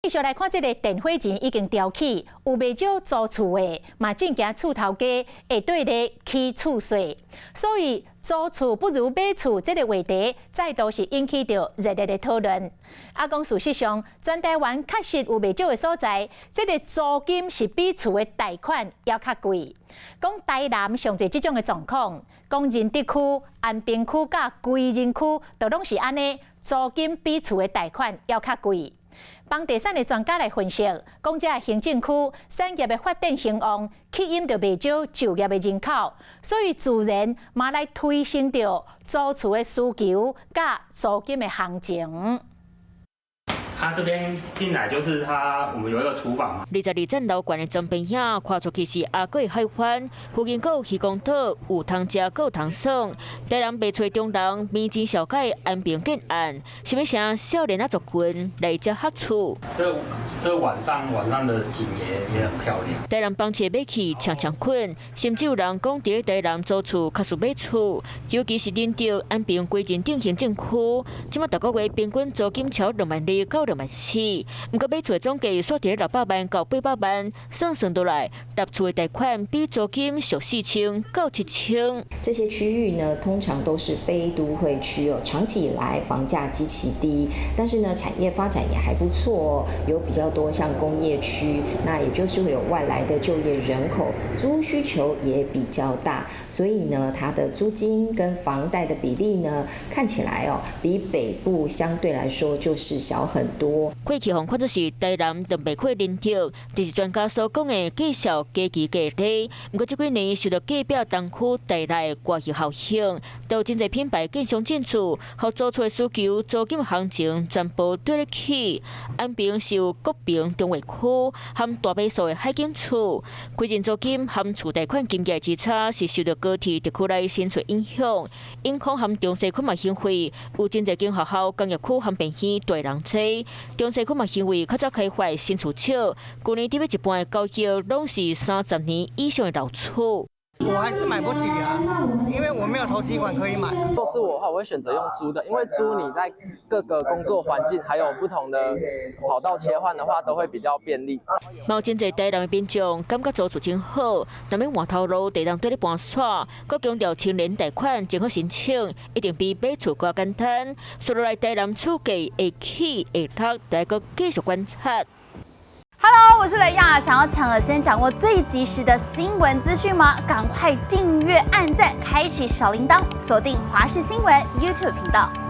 继续来看这个电火钱已经调起，有袂少租厝的嘛，正惊厝头家会对咧起厝税，所以租厝不如买厝这个话题再度是引起着热烈的讨论。讲事实上，全台湾确实有袂少的所在，这个租金是比厝的贷款要较贵。讲台南上侪这种的状况，讲仁德区、安平区甲归仁区都拢是安尼，租金比厝的贷款要较贵。帮地产的专家来分析，讲这行政区产业的发展兴旺，吸引着袂少就业的人口，所以自然嘛来推升着租厝的需求甲租金的行情。他这边进来就是我们有一个厨房嘛。22层楼高的装边影，看出去是阿哥的海湾，附近还有渔港岛，有通食，还有通耍。台南卖厝中人面前小改安平建案，想要请少年族群来这合厝。这晚上的景也很漂亮。台南房市买起强困，甚至有人讲伫台南租厝较输买厝，尤其是恁着安平归仁顶行政区，即马逐个月平均租金超2万2到2万4，不过买厝的总价煞伫600万到800万，算倒来，入厝的贷款比租金俗4000到7000。这些区域呢，通常都是非都会区哦，长期以来房价极其低，但是呢，产业发展也还不错哦，有比较多像工业区，那也就是会有外来的就业人口，租屋需求也比较大，所以呢，它的租金跟房贷的比例呢，看起来哦，比北部相对来说就是小很多。过去看作是台南等北区人口，就是专家所讲的介绍加期加低。不过这几年受到隔壁东区带来的外溢效应，都有真侪品牌建商进驻，和租厝的需求、租金行情全部对得起。安平是有国平中卫区和大倍数的海景厝，规人租金和厝贷款金额之差是受到高铁特区内新厝影响。永康和中西区嘛兴废，有真侪间学校、工业区和便宜大人车。中西区嘛因为较早开发新厝少，去年底要一半的高价拢是30年以上的老厝。我还是买不起啊，因为我没有头期款可以买。若是我的话，我会选择用租的，因为租你在各个工作环境还有不同的跑道切换的话，都会比较便利。有真侪台南的民众感觉租厝真好，但免换头路地人对你搬耍，佮强调青年贷款真好申请，一定比买厝更简单。说落来，台南厝价会起会落，大家继续观察。Hello， 我是雷亚，想要抢了先掌握最及时的新闻资讯吗？赶快订阅、按赞、开启小铃铛，锁定华视新闻 YouTube 频道。